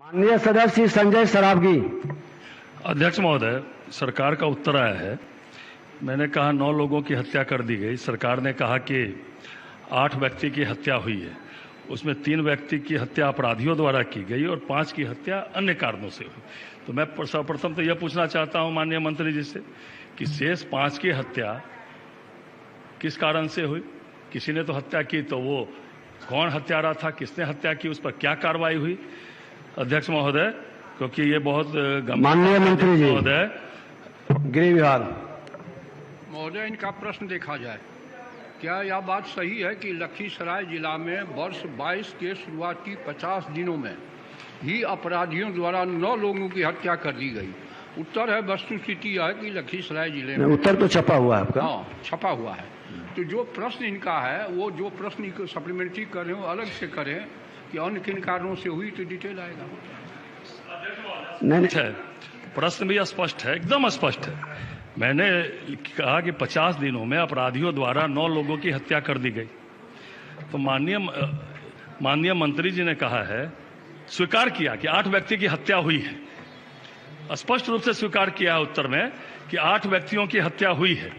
माननीय सदस्य संजय सरावगी। अध्यक्ष महोदय, सरकार का उत्तर आया है। मैंने कहा 9 लोगों की हत्या कर दी गई। सरकार ने कहा कि 8 व्यक्ति की हत्या हुई है, उसमें 3 व्यक्ति की हत्या अपराधियों द्वारा की गई और 5 की हत्या अन्य कारणों से हुई। तो मैं सर्वप्रथम तो यह पूछना चाहता हूं माननीय मंत्री जी से कि शेष 5 की हत्या किस कारण से हुई? किसी ने तो हत्या की, तो वो कौन हत्यारा था, किसने हत्या की, उस पर क्या कार्रवाई हुई? अध्यक्ष महोदय, क्योंकि ये बहुत माननीय मंत्री जी महोदय, गृह विभाग महोदय, इनका प्रश्न देखा जाए। क्या यह बात सही है कि लखीसराय जिला में वर्ष 22 के शुरुआती 50 दिनों में ही अपराधियों द्वारा 9 लोगों की हत्या कर दी गई? उत्तर है, वस्तुस्थिति है कि लखीसराय जिले में। उत्तर तो छपा हुआ है आपका। हाँ, छपा हुआ है। तो जो प्रश्न इनका है, वो जो प्रश्न को सप्लीमेंट्री कर रहे हो अलग से करें कि अन्य किन कारणों से हुई, तो डिटेल आएगा। नहीं, प्रश्न भी स्पष्ट है, एकदम स्पष्ट है। मैंने कहा कि 50 दिनों में अपराधियों द्वारा 9 लोगों की हत्या कर दी गई। तो माननीय मंत्री जी ने कहा है, स्वीकार किया कि 8 व्यक्ति की हत्या हुई है। स्पष्ट रूप से स्वीकार किया उत्तर में कि 8 व्यक्तियों की हत्या हुई है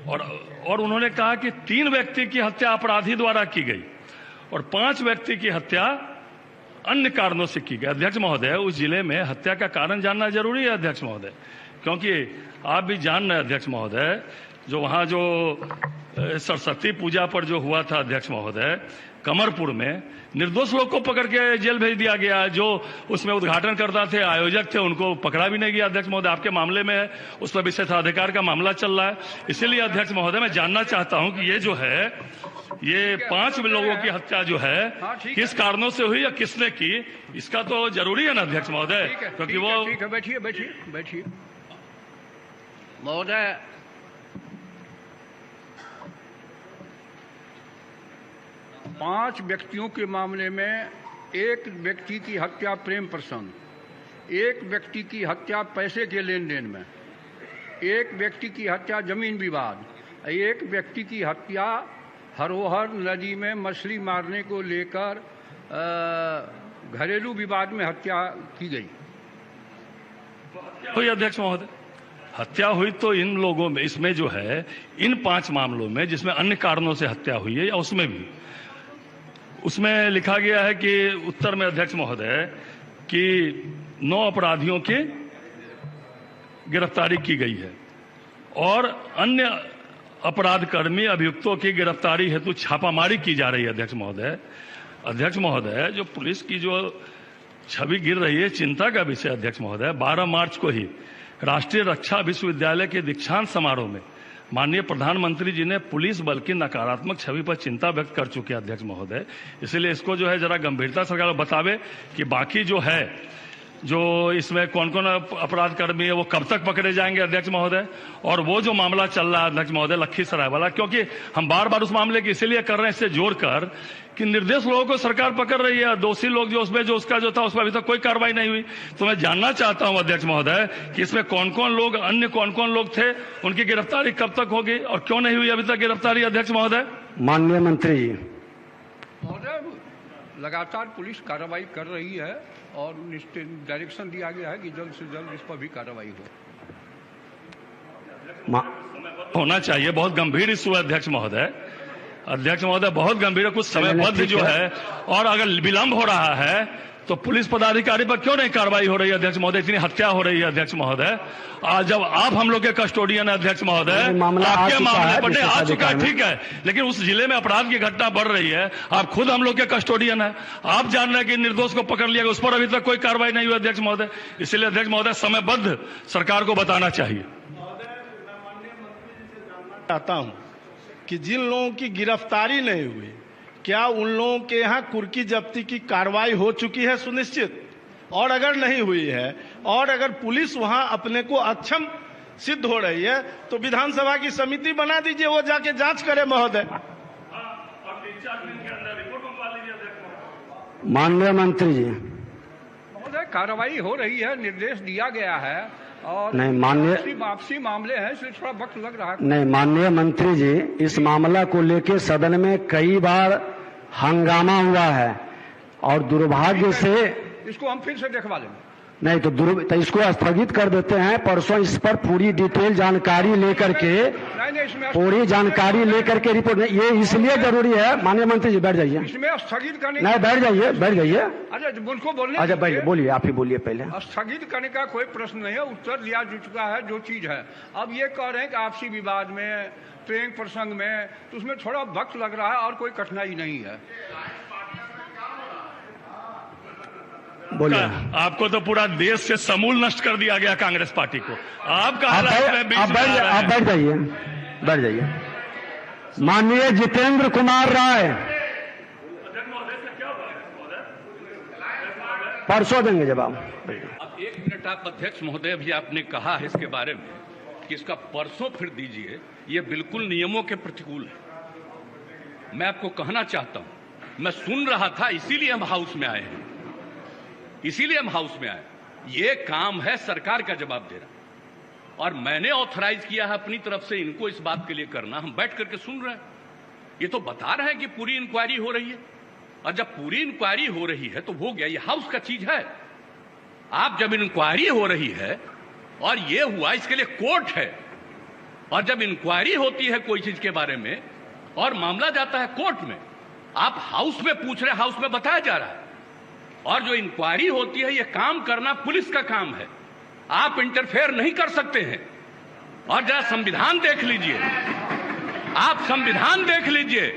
और उन्होंने कहा कि 3 व्यक्ति की हत्या अपराधी द्वारा की गई और 5 व्यक्ति की हत्या अन्य कारणों से की गई। अध्यक्ष महोदय, उस जिले में हत्या का कारण जानना जरूरी है अध्यक्ष महोदय, क्योंकि आप भी जान रहे हैं अध्यक्ष महोदय, जो वहां जो सरस्वती पूजा पर जो हुआ था अध्यक्ष महोदय, कमरपुर में निर्दोष लोग को पकड़ के जेल भेज दिया गया। जो उसमें उद्घाटन करता थे, आयोजक थे, उनको पकड़ा भी नहीं गया। अध्यक्ष महोदय, आपके मामले में है, उस पर विशेषाधिकार का मामला चल रहा है। इसीलिए अध्यक्ष महोदय, मैं जानना चाहता हूं कि ये जो है, ये 5 लोगों की हत्या जो है किस कारणों से हुई या किसने की, इसका तो जरूरी है ना अध्यक्ष महोदय, क्योंकि वो ठीक है। बैठिए महोदय। पांच व्यक्तियों के मामले में एक व्यक्ति की हत्या प्रेम प्रसंग, एक व्यक्ति की हत्या पैसे के लेन देन में, एक व्यक्ति की हत्या जमीन विवाद, एक व्यक्ति की हत्या हरोहर नदी में मछली मारने को लेकर घरेलू विवाद में हत्या की गई। तो अध्यक्ष महोदय, हत्या हुई तो इन लोगों में, इसमें जो है इन 5 मामलों में जिसमें अन्य कारणों से हत्या हुई है, या उसमें भी उसमें लिखा गया है कि उत्तर में अध्यक्ष महोदय कि 9 अपराधियों की गिरफ्तारी की गई है और अन्य अपराधकर्मी अभियुक्तों की गिरफ्तारी हेतु छापामारी की जा रही है। अध्यक्ष महोदय, जो पुलिस की जो छवि गिर रही है, चिंता का विषय अध्यक्ष महोदय। 12 मार्च को ही राष्ट्रीय रक्षा विश्वविद्यालय के दीक्षांत समारोह में माननीय प्रधानमंत्री जी ने पुलिस बल की नकारात्मक छवि पर चिंता व्यक्त कर चुके हैं अध्यक्ष महोदय। इसलिए इसको जो है जरा गंभीरता सरकार बतावे कि बाकी जो है, जो इसमें कौन कौन अपराधकर्मी है, वो कब तक पकड़े जाएंगे अध्यक्ष महोदय। और वो जो मामला चल रहा है अध्यक्ष महोदय लखीसराय वाला, क्योंकि हम बार बार उस मामले की इसीलिए कर रहे हैं, इससे जोड़कर कि निर्दोष लोगों को सरकार पकड़ रही है, दोषी लोग जो उसमें जो उसका जो था उस पर अभी तक कोई कार्रवाई नहीं हुई। तो मैं जानना चाहता हूं अध्यक्ष महोदय कि इसमें कौन कौन लोग, अन्य कौन कौन लोग थे, उनकी गिरफ्तारी कब तक होगी और क्यों नहीं हुई अभी तक गिरफ्तारी अध्यक्ष महोदय। माननीय मंत्री जी। महोदय, लगातार पुलिस कार्रवाई कर रही है और डायरेक्शन दिया गया है कि जल्द से जल्द इस पर भी कार्रवाई होना चाहिए। बहुत गंभीर इशू है अध्यक्ष महोदय। बहुत गंभीर है, कुछ समयबद्ध जो है, और अगर विलंब हो रहा है तो पुलिस पदाधिकारी पर क्यों नहीं कार्रवाई हो रही है अध्यक्ष महोदय? इतनी हत्या हो रही है अध्यक्ष महोदय। आज जब आप हम लोग के कस्टोडियन है अध्यक्ष महोदय, आपके मामले पर आ चुका है, ठीक है, लेकिन उस जिले में अपराध की घटना बढ़ रही है, आप खुद हम लोग के कस्टोडियन है, आप जान रहे हैं कि निर्दोष को पकड़ लिया, उस पर अभी तक कोई कार्रवाई नहीं हुई अध्यक्ष महोदय। इसलिए अध्यक्ष महोदय समयबद्ध सरकार को बताना चाहिए। चाहता हूं कि जिन लोगों की गिरफ्तारी नहीं हुई, क्या उन लोगों के यहाँ कुर्की जब्ती की कार्रवाई हो चुकी है सुनिश्चित? और अगर नहीं हुई है और अगर पुलिस वहां अपने को अक्षम सिद्ध हो रही है तो विधानसभा की समिति बना दीजिए, वो जाके जांच करे महोदय। माननीय मंत्री जी। महोदय, कार्रवाई हो रही है, निर्देश दिया गया है और नहीं माननीय वापसी मामले हैं, इसलिए थोड़ा वक्त लग रहा है। नहीं माननीय मंत्री जी, इस मामला को लेकर सदन में कई बार हंगामा हुआ है और दुर्भाग्य से इसको हम फिर से देखवा लेंगे। नहीं तो इसको स्थगित कर देते हैं। परसों इस पर पूरी डिटेल जानकारी लेकर के नहीं इसमें पूरी जानकारी लेकर के रिपोर्ट, ये इसलिए जरूरी है। माननीय मंत्री जी बैठ जाइए। इसमें स्थगित करने नहीं बैठ जाइए, बैठ जाइए। अच्छा उनको बोलने अच्छा बैठिए, बोलिए, आप ही बोलिए पहले। स्थगित करने का कोई प्रश्न नहीं है, उत्तर दिया जा चुका है जो चीज है। अब ये कह रहे हैं कि आपसी विवाद में, प्रेम प्रसंग में, तो उसमें थोड़ा वक्त लग रहा है और कोई कठिनाई नहीं है। बोलिए। आपको तो पूरा देश से समूल नष्ट कर दिया गया कांग्रेस पार्टी को। आपका आप बैठ जाइए, बैठ जाइए। माननीय जितेंद्र कुमार राय, परसों देंगे जवाब। अब 1 मिनट आप अध्यक्ष महोदय, भी आपने कहा है इसके बारे में कि इसका परसों फिर दीजिए, ये बिल्कुल नियमों के प्रतिकूल है। मैं आपको कहना चाहता हूं, मैं सुन रहा था, इसीलिए हम हाउस में आए हैं, इसीलिए हम हाउस में आए। ये काम है सरकार का जवाब देना, और मैंने ऑथराइज किया है अपनी तरफ से इनको इस बात के लिए करना। हम बैठ करके सुन रहे हैं, ये तो बता रहे हैं कि पूरी इंक्वायरी हो रही है, और जब पूरी इंक्वायरी हो रही है तो हो गया, ये हाउस का चीज है। आप जब इंक्वायरी हो रही है और ये हुआ, इसके लिए कोर्ट है, और जब इंक्वायरी होती है कोई चीज के बारे में और मामला जाता है कोर्ट में, आप हाउस में पूछ रहे, हाउस में बताया जा रहा है। और जो इंक्वायरी होती है, ये काम करना पुलिस का काम है, आप इंटरफेयर नहीं कर सकते हैं। और जरा संविधान देख लीजिए, आप संविधान देख लीजिए,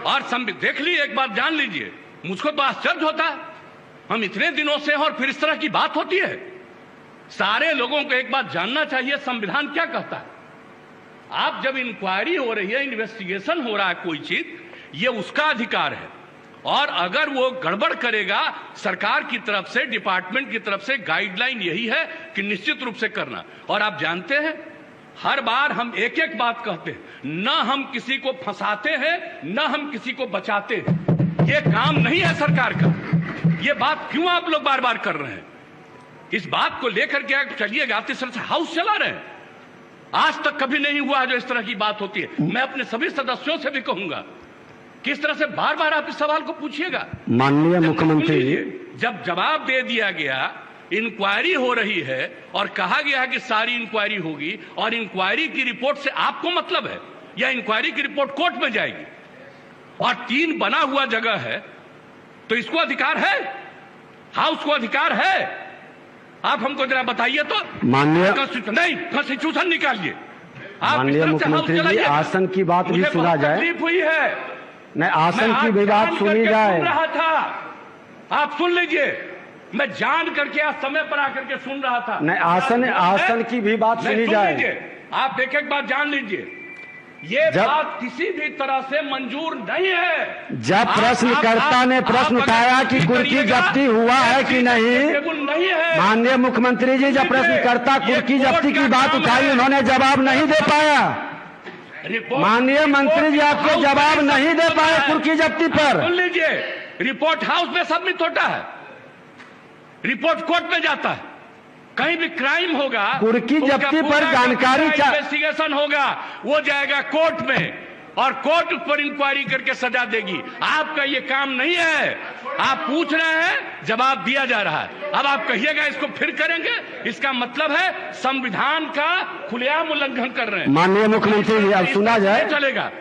और देख लीजिए, एक बात जान लीजिए। मुझको तो आश्चर्य होता है, हम इतने दिनों से हैं और फिर इस तरह की बात होती है। सारे लोगों को एक बात जानना चाहिए, संविधान क्या कहता है। आप जब इंक्वायरी हो रही है, इन्वेस्टिगेशन हो रहा है कोई चीज, ये उसका अधिकार है, और अगर वो गड़बड़ करेगा, सरकार की तरफ से, डिपार्टमेंट की तरफ से गाइडलाइन यही है कि निश्चित रूप से करना। और आप जानते हैं, हर बार हम एक एक बात कहते हैं, न हम किसी को फंसाते हैं, न हम किसी को बचाते हैं। ये काम नहीं है सरकार का। ये बात क्यों आप लोग बार बार कर रहे हैं? इस बात को लेकर के चलिएगा, इस तरह से हाउस चला रहे हैं। आज तक कभी नहीं हुआ जो इस तरह की बात होती है। मैं अपने सभी सदस्यों से भी कहूंगा, किस तरह से बार बार आप इस सवाल को पूछिएगा। माननीय मुख्यमंत्री जी, जब जवाब दे दिया गया, इंक्वायरी हो रही है और कहा गया है कि सारी इंक्वायरी होगी, और इंक्वायरी की रिपोर्ट से आपको मतलब है, या इंक्वायरी की रिपोर्ट कोर्ट में जाएगी, और 3 बना हुआ जगह है, तो इसको अधिकार है, हाउस को अधिकार है। आप हमको जरा बताइए तो। माननीय कॉन्स्टिट्यूशन निकालिए। माननीय मुख्यमंत्री जी, आसन की बात भी सुना जाए। तकलीफ हुई है, नहीं, आसन की भी बात सुनी जाए। सुन रहा था, आप सुन लीजिए, मैं जान करके आज समय पर आकर के सुन रहा था। नहीं, आसन की भी बात सुनी जाए। आप एक एक बात जान लीजिए, ये बात किसी भी तरह से मंजूर नहीं है। जब प्रश्नकर्ता ने प्रश्न उठाया कि कुर्की जब्ती हुआ है कि नहीं है, माननीय मुख्यमंत्री जी, जब प्रश्नकर्ता कुर्की जब्ती की बात उठाई, उन्होंने जवाब नहीं दे पाया। माननीय मंत्री जी, आपको जवाब नहीं दे पाए कुर्की जब्ती पर। सुन लीजिए, रिपोर्ट हाउस में सबमिट होता है, रिपोर्ट कोर्ट में जाता है। कहीं भी क्राइम होगा, कुर्की जब्ती पर जानकारी, इन्वेस्टिगेशन होगा, वो जाएगा कोर्ट में, और कोर्ट उस पर इंक्वायरी करके सजा देगी। आपका ये काम नहीं है। आप पूछ रहे हैं, जवाब दिया जा रहा है। अब आप कहिएगा इसको फिर करेंगे, इसका मतलब है संविधान का खुलेआम उल्लंघन कर रहे हैं। माननीय मुख्यमंत्री जी, अब सुना जाए। चलेगा,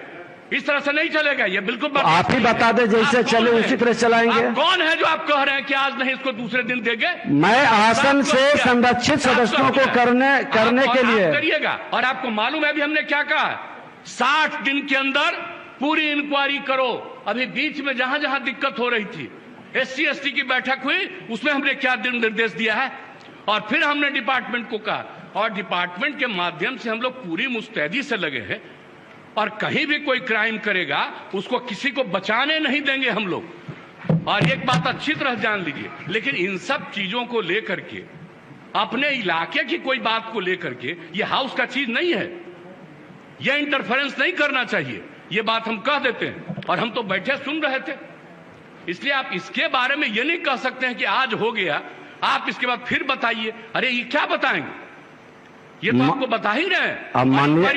इस तरह से नहीं चलेगा, ये बिल्कुल आप ही बता दें, जैसे चले उसी तरह चलाएंगे। कौन है जो आप कह रहे हैं कि आज नहीं, इसको दूसरे दिन देंगे? मैं आसन से संरक्षित सदस्यों को करने के लिए करिएगा। और आपको मालूम है अभी हमने क्या कहा, 60 दिन के अंदर पूरी इंक्वायरी करो। अभी बीच में जहां जहां दिक्कत हो रही थी, SC/ST की बैठक हुई, उसमें हमने क्या निर्देश दिया है, और फिर हमने डिपार्टमेंट को कहा, और डिपार्टमेंट के माध्यम से हम लोग पूरी मुस्तैदी से लगे हैं, और कहीं भी कोई क्राइम करेगा उसको किसी को बचाने नहीं देंगे हम लोग। और एक बात अच्छी तरह जान लीजिए, लेकिन इन सब चीजों को लेकर के, अपने इलाके की कोई बात को लेकर के, ये हाउस का चीज नहीं है, ये इंटरफेरेंस नहीं करना चाहिए। ये बात हम कह देते हैं, और हम तो बैठे सुन रहे थे। इसलिए आप इसके बारे में ये नहीं कह सकते हैं कि आज हो गया, आप इसके बाद फिर बताइए। अरे ये क्या बताएंगे, ये तो आपको बता ही रहे हैं।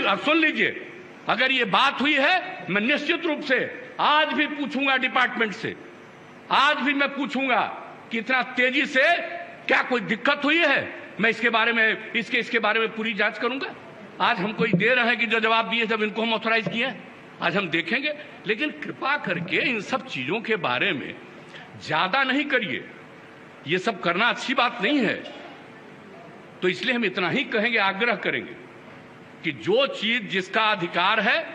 अब सुन लीजिए, अगर ये बात हुई है, मैं निश्चित रूप से आज भी पूछूंगा डिपार्टमेंट से, आज भी मैं पूछूंगा कि इतना तेजी से क्या कोई दिक्कत हुई है? मैं इसके बारे में पूरी जांच करूंगा। आज हमको दे रहे हैं कि जो जवाब दिए जब इनको हम ऑथराइज किए हैं, आज हम देखेंगे। लेकिन कृपा करके इन सब चीजों के बारे में ज्यादा नहीं करिए, ये सब करना अच्छी बात नहीं है। तो इसलिए हम इतना ही कहेंगे, आग्रह करेंगे कि जो चीज जिसका अधिकार है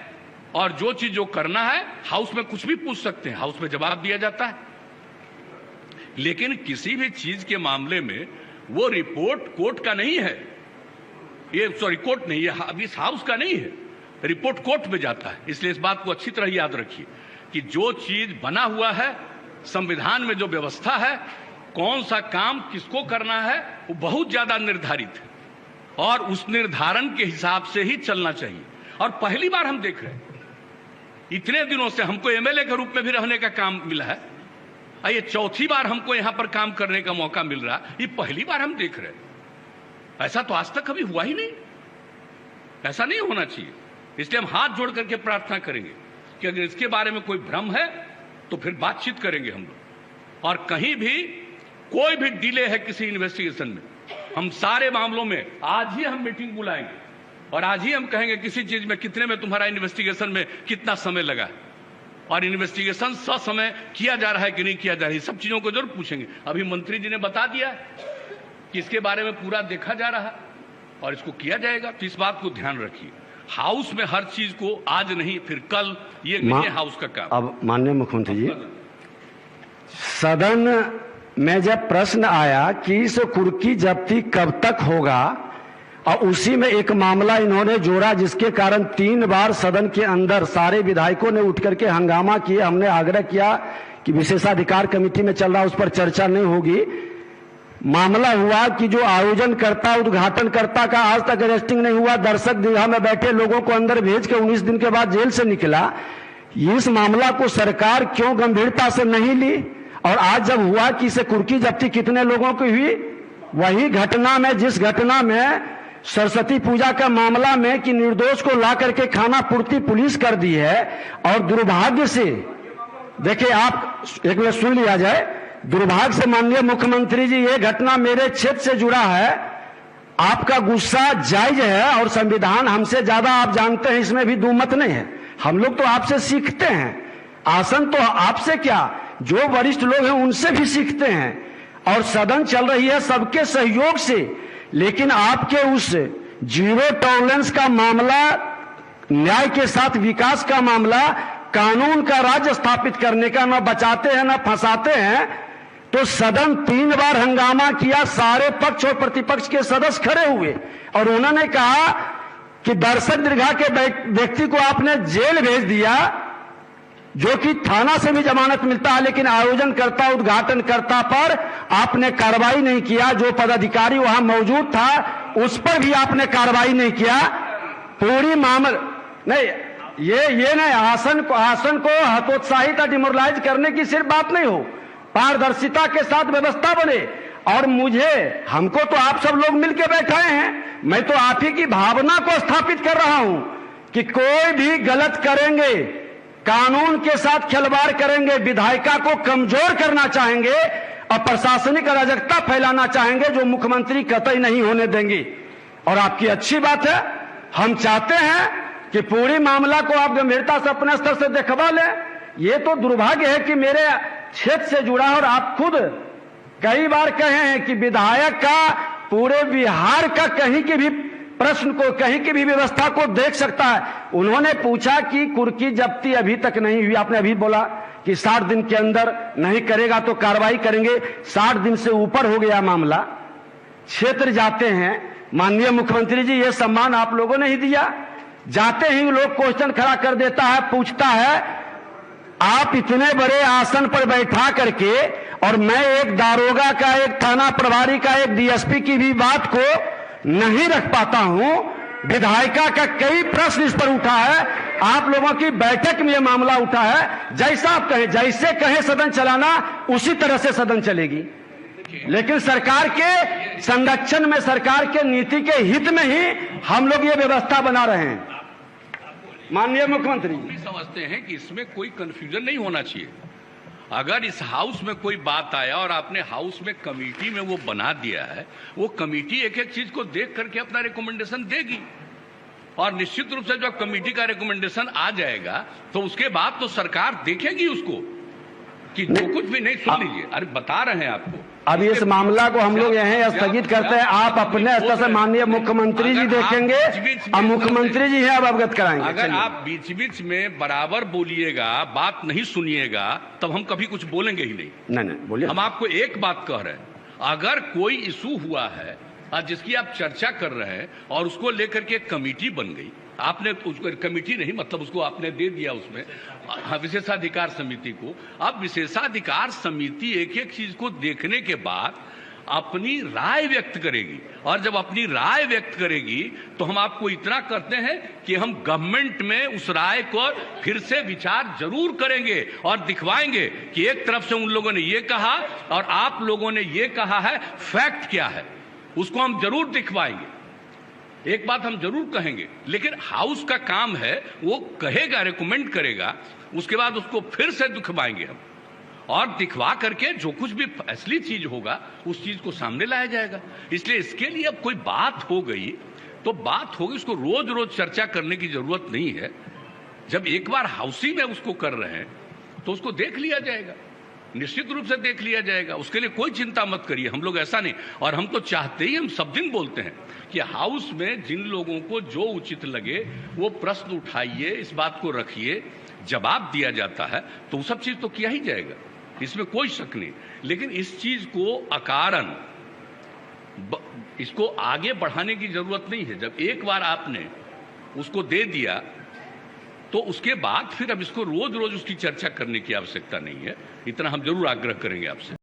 और जो चीज जो करना है, हाउस में कुछ भी पूछ सकते हैं, हाउस में जवाब दिया जाता है। लेकिन किसी भी चीज के मामले में वो रिपोर्ट कोर्ट का नहीं है, ये सॉरी कोर्ट नहीं है, इस हाउस का नहीं है, रिपोर्ट कोर्ट में जाता है। इसलिए इस बात को अच्छी तरह याद रखिए कि जो चीज बना हुआ है, संविधान में जो व्यवस्था है, कौन सा काम किसको करना है, वो बहुत ज्यादा निर्धारित है और उस निर्धारण के हिसाब से ही चलना चाहिए। और पहली बार हम देख रहे हैं, इतने दिनों से हमको एमएलए के रूप में भी रहने का काम मिला है, ये चौथी बार हमको यहां पर काम करने का मौका मिल रहा है, ये पहली बार हम देख रहे हैं। ऐसा तो आज तक कभी हुआ ही नहीं, ऐसा नहीं होना चाहिए। इसलिए हम हाथ जोड़ करके प्रार्थना करेंगे कि अगर इसके बारे में कोई भ्रम है तो फिर बातचीत करेंगे हम लोग। और कहीं भी कोई भी डिले है किसी इन्वेस्टिगेशन में, हम सारे मामलों में आज ही हम मीटिंग बुलाएंगे और आज ही हम कहेंगे किसी चीज में कितने में तुम्हारा इन्वेस्टिगेशन में कितना समय लगा और इन्वेस्टिगेशन ससमय किया जा रहा है कि नहीं किया जा रहा है, सब चीजों को जरूर पूछेंगे। अभी मंत्री जी ने बता दिया कि इसके बारे में पूरा देखा जा रहा है और इसको किया जाएगा। तो इस बात को ध्यान रखिए, हाउस में हर चीज को आज नहीं फिर कल, ये नहीं है हाउस का काम। अब माननीय मुख्यमंत्री जी, सदन में जब प्रश्न आया कि इस कुर्की जब्ती कब तक होगा और उसी में एक मामला इन्होंने जोड़ा जिसके कारण 3 बार सदन के अंदर सारे विधायकों ने उठ करके हंगामा किया। हमने आग्रह किया कि विशेषाधिकार कमेटी में चल रहा, उस पर चर्चा नहीं होगी। मामला हुआ कि जो आयोजनकर्ता उद्घाटनकर्ता का आज तक अरेस्टिंग नहीं हुआ, दर्शक दीर्घा में बैठे लोगों को अंदर भेज के 19 दिन के बाद जेल से निकला। इस मामला को सरकार क्यों गंभीरता से नहीं ली? और आज जब हुआ कि इसे कुर्की जब्ती कितने लोगों की हुई, वही घटना में, जिस घटना में सरस्वती पूजा का मामला में कि निर्दोष को ला करके खाना पूर्ति पुलिस कर दी है। और दुर्भाग्य से देखिए, आप एक बार सुन लिया जाए, दुर्भाग्य से माननीय मुख्यमंत्री जी, ये घटना मेरे क्षेत्र से जुड़ा है। आपका गुस्सा जायज है और संविधान हमसे ज्यादा आप जानते हैं, इसमें भी दुमत नहीं है। हम लोग तो आपसे सीखते हैं, आसन तो आपसे क्या, जो वरिष्ठ लोग हैं उनसे भी सीखते हैं। और सदन चल रही है सबके सहयोग से, लेकिन आपके उस जीरो टॉलरेंस का मामला, न्याय के साथ विकास का मामला, कानून का राज्य स्थापित करने का, न बचाते हैं न फंसाते हैं। तो सदन 3 बार हंगामा किया, सारे पक्ष और प्रतिपक्ष के सदस्य खड़े हुए और उन्होंने कहा कि दर्शक दीर्घा के व्यक्ति को आपने जेल भेज दिया, जो कि थाना से भी जमानत मिलता है, लेकिन आयोजनकर्ता उद्घाटनकर्ता पर आपने कार्रवाई नहीं किया। जो पदाधिकारी वहां मौजूद था उस पर भी आपने कार्रवाई नहीं किया। पूरी मामला नहीं, ये नहीं, आसन को हतोत्साहित या डिमोरलाइज करने की सिर्फ बात नहीं हो, पारदर्शिता के साथ व्यवस्था बने। और हमको तो आप सब लोग मिलकर बैठाए हैं, मैं तो आप ही की भावना को स्थापित कर रहा हूं कि कोई भी गलत करेंगे, कानून के साथ खिलवाड़ करेंगे, विधायिका को कमजोर करना चाहेंगे और प्रशासनिक अराजकता फैलाना चाहेंगे, जो मुख्यमंत्री कतई नहीं होने देंगे। और आपकी अच्छी बात है, हम चाहते हैं कि पूरी मामला को आप गंभीरता से अपने स्तर से देखवा लें। ये तो दुर्भाग्य है कि मेरे क्षेत्र से जुड़ा, और आप खुद कई बार कहे हैं कि विधायक का पूरे बिहार का कहीं के भी प्रश्न को, कहीं की भी व्यवस्था को देख सकता है। उन्होंने पूछा कि कुर्की जब्ती अभी तक नहीं हुई, आपने अभी बोला कि 60 दिन के अंदर नहीं करेगा तो कार्रवाई करेंगे। 60 दिन से ऊपर हो गया मामला, क्षेत्र जाते हैं, माननीय मुख्यमंत्री जी ये सम्मान आप लोगों ने ही दिया। जाते ही लोग क्वेश्चन खड़ा कर देता है, पूछता है आप इतने बड़े आसन पर बैठा करके, और मैं एक दारोगा का, एक थाना प्रभारी का, एक डीएसपी की भी बात को नहीं रख पाता हूं। विधायिका का कई प्रश्न इस पर उठा है, आप लोगों की बैठक में यह मामला उठा है। जैसा आप कहें, जैसे कहें सदन चलाना, उसी तरह से सदन चलेगी। लेकिन सरकार के संरक्षण में, सरकार के नीति के हित में ही हम लोग ये व्यवस्था बना रहे हैं। माननीय मुख्यमंत्री समझते हैं कि इसमें कोई कंफ्यूजन नहीं होना चाहिए। अगर इस हाउस में कोई बात आया और आपने हाउस में कमेटी में वो बना दिया है, वो कमेटी एक एक चीज को देख करके अपना रिकमेंडेशन देगी और निश्चित रूप से जब कमेटी का रिकमेंडेशन आ जाएगा तो उसके बाद तो सरकार देखेगी उसको कि जो कुछ भी नहीं। सुन लीजिए, अरे बता रहे हैं आपको। अब इस मामला को हम लोग यहीं स्थगित करते हैं। आप अपने स्तर से माननीय मुख्यमंत्री जी देखेंगे, अब मुख्यमंत्री जी हैं, अब अवगत कराएंगे। अगर आप बीच बीच में बराबर बोलिएगा, बात नहीं सुनिएगा, तब हम कभी कुछ बोलेंगे ही नहीं। नहीं बोलिए। हम आपको एक बात कह रहे हैं, अगर कोई इशू हुआ है जिसकी आप चर्चा कर रहे हैं और उसको लेकर के एक कमेटी बन गई, आपने उसको कमेटी नहीं मतलब उसको आपने दे दिया उसमें विशेषाधिकार समिति को। अब विशेषाधिकार समिति एक एक चीज को देखने के बाद अपनी राय व्यक्त करेगी और जब अपनी राय व्यक्त करेगी तो हम आपको इतना करते हैं कि हम गवर्नमेंट में उस राय को फिर से विचार जरूर करेंगे और दिखवाएंगे कि एक तरफ से उन लोगों ने ये कहा और आप लोगों ने ये कहा है, फैक्ट क्या है, उसको हम जरूर दिखवाएंगे। एक बात हम जरूर कहेंगे, लेकिन हाउस का काम है वो कहेगा, रिकमेंड करेगा, उसके बाद उसको फिर से दिखवाएंगे हम और दिखवा करके जो कुछ भी असली चीज होगा उस चीज को सामने लाया जाएगा। इसलिए इसके लिए अब कोई बात हो गई तो बात होगी, उसको रोज रोज चर्चा करने की जरूरत नहीं है। जब एक बार हाउसी में उसको कर रहे हैं तो उसको देख लिया जाएगा, निश्चित रूप से देख लिया जाएगा, उसके लिए कोई चिंता मत करिए। हम लोग ऐसा नहीं, और हम तो चाहते ही, हम सब दिन बोलते हैं कि हाउस में जिन लोगों को जो उचित लगे वो प्रश्न उठाइए, इस बात को रखिए, जवाब दिया जाता है तो वो सब चीज तो किया ही जाएगा, इसमें कोई शक नहीं। लेकिन इस चीज को अकारण इसको आगे बढ़ाने की जरूरत नहीं है। जब एक बार आपने उसको दे दिया तो उसके बाद फिर अब इसको रोज रोज उसकी चर्चा करने की आवश्यकता नहीं है। इतना हम जरूर आग्रह करेंगे आपसे।